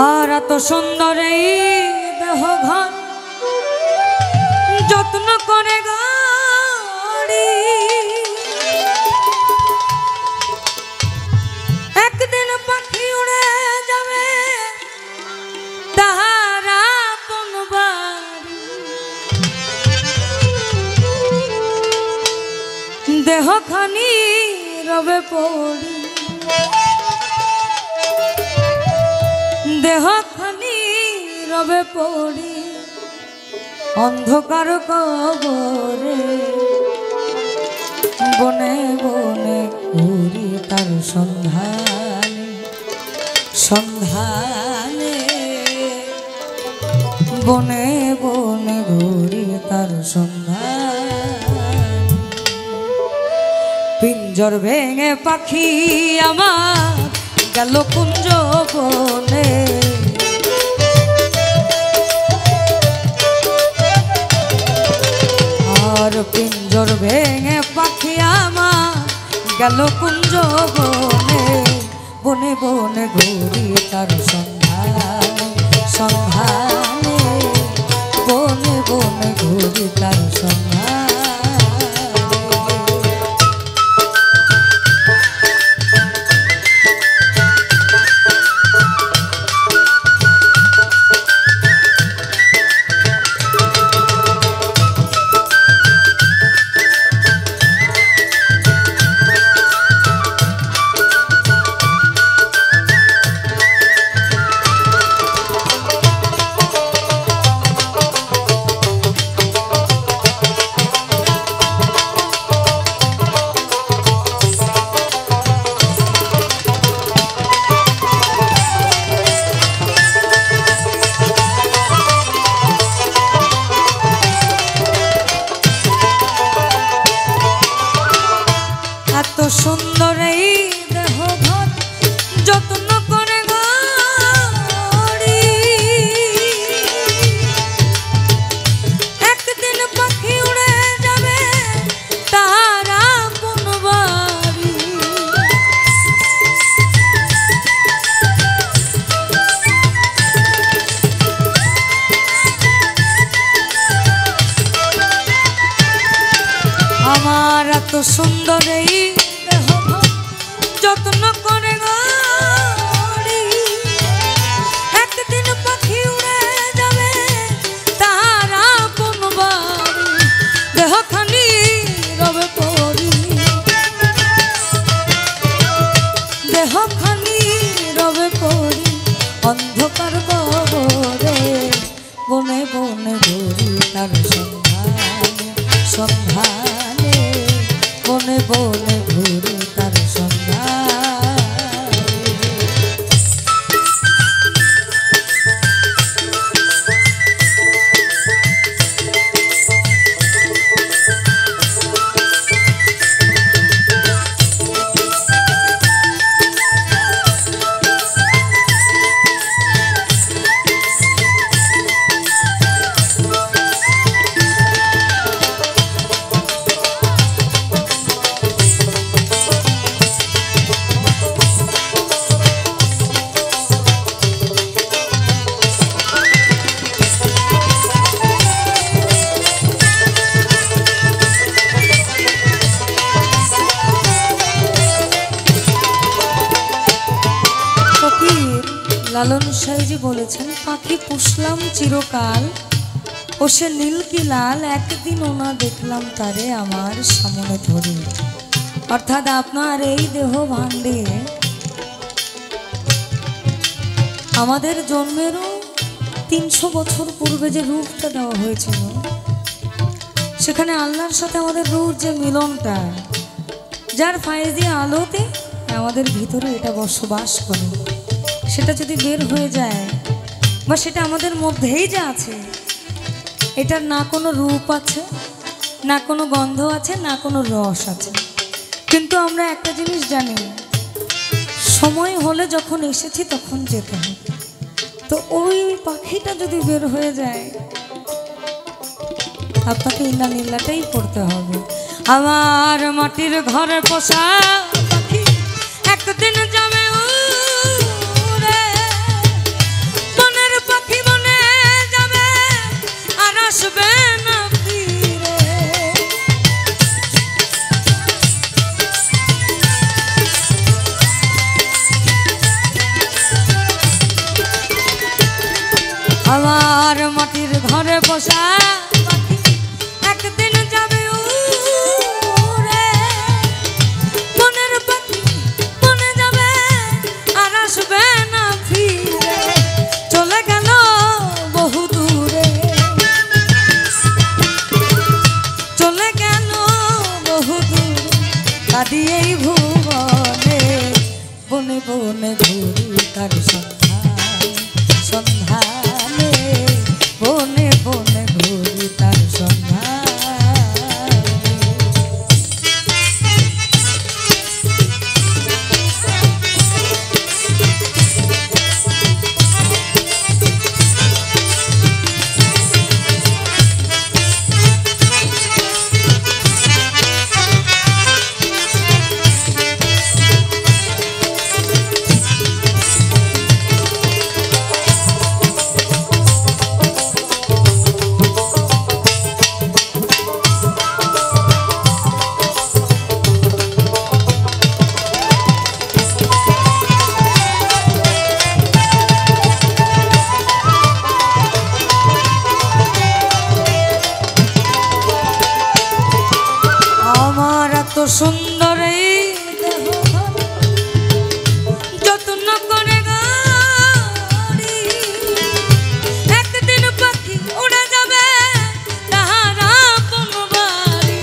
আর এত সুন্দর এই দেহ ঘর যত্ন করে গাড়ি একদিন পাখি উড়ে যাবে তাহার আপন বাড়ি দেহখানি রবে পড়ি দেহখানি রবে পড়ি অন্ধকার কবরে বনে বনে ঘুরি তার সন্ধানে সন্ধানে বনে বনে ঘুরি তার সন্ধানে পিঞ্জর ভেঙে পাখি আমার গেল কুঞ্জ বনে আর পিঞ্জর ভেঙে পাখি আমার গেল কুঞ্জ বনে বনে বনে ঘুরি তার সন্ধানে সন্ধানে বনে বনে ঘুরি তার সন্ধানে সুন্দর এই দেহ ঘর যত্ন করে গাড়ি একদিন পাখি উড়ে যাবে তার আপন বাড়ি আমার এত সুন্দর এই যত্ন করে গাড়ি একদিন পাখি উড়ে যাবে তার আপন বাড়ি দেহখানি রবে পড়ি দেহখানি রবে পড়ি অন্ধকার কবরে বনে বনে ঘুরি তার সন্ধানে সন্ধানে বনে বনে ঘুরি তার সন্ধানে লালন সাইজি বলেছেন পাখি পুষলাম চিরকাল ও সে নীল কি লাল একদিন ওনা দেখলাম তারে আমার সামনে ধরে অর্থাৎ আপনার এই দেহ ভাণ্ডে আমাদের জন্মেরও 300 বছর পূর্বে যে রূপটা দেওয়া হয়েছিল সেখানে আল্লাহর সাথে আমাদের রূপ যে মিলনটা যার ফায়েজি আলোতে আমাদের ভিতরে এটা বসবাস করে সেটা যদি বের হয়ে যায় বা সেটা আমাদের মধ্যেই যা আছে এটার না কোনো রূপ আছে না কোনো গন্ধ আছে না কোনো রস আছে কিন্তু আমরা একটা জিনিস জানি সময় হলে যখন এসেছি তখন যেতে হবে তো ওই পাখিটা যদি বের হয়ে যায় আপনাকে ইন্না নীলাটাই পড়তে হবে আমার মাটির ঘরে পোষা পাখি একদিন যাবে উড়ে আমার মাটির ঘরে বসা পাখি একদিন যাবে উড়ে, মনের পাখি মনে যাবে আর আসবে না ফিরে, চলে গেল বহু দূরে, চলে গেল বহু দূরে, কাঁদিয়ে এই ভুবনে বনে বনে ঘুরি তার সন্ধান, সন্ধানে বনে বনে ঘুরি তার সন্ধান। সুন্দর এই দেহ যত্ন করে গাড়ি, একদিন পাখি উড়ে যাবে তাহার আপন বাড়ি।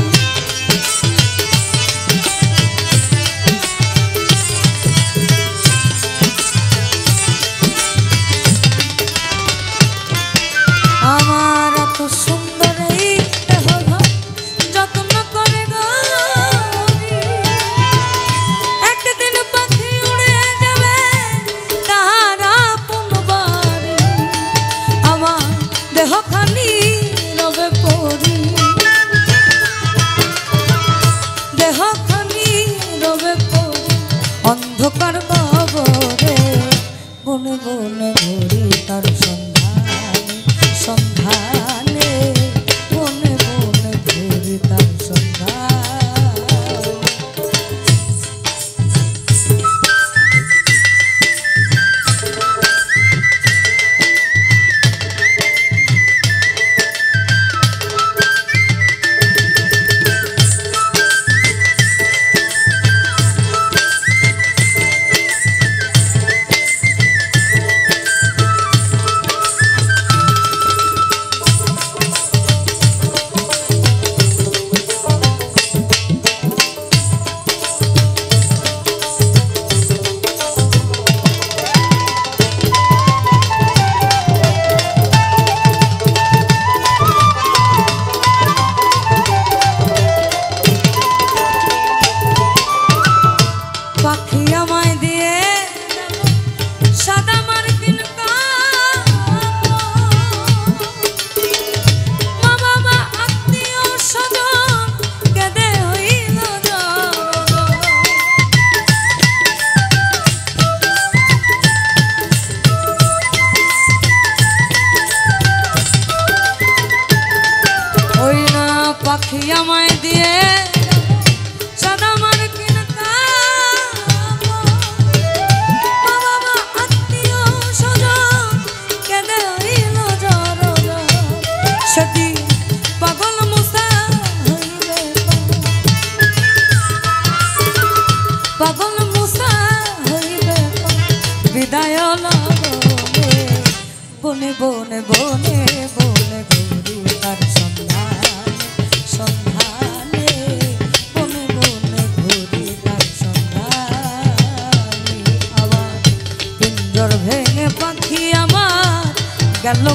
আমার এত সুন্দর এই দেহ যত্ন করে অন্ধকার কবরে বনে বনে ঘুরি তার সন্ধানে, সন্ধানে বনে বনে ঘুরি তার সন্ধানে। পাখি আমায় দিয়ে সাদা মার্কিন বাবা আত্মীয় স্বজন কেঁদে হইল জর, সেদিন পাগল মুসা হইবে, পাগল মুসা হইবে বিদায় লগনে বনে বনে বনে বনে ঘুরি তার সন্ধান, সন্ধানে বনে বনে ঘুরি তার সন্ধানে। আবার পিঞ্জর ভেঙে পাখি আমার গেল।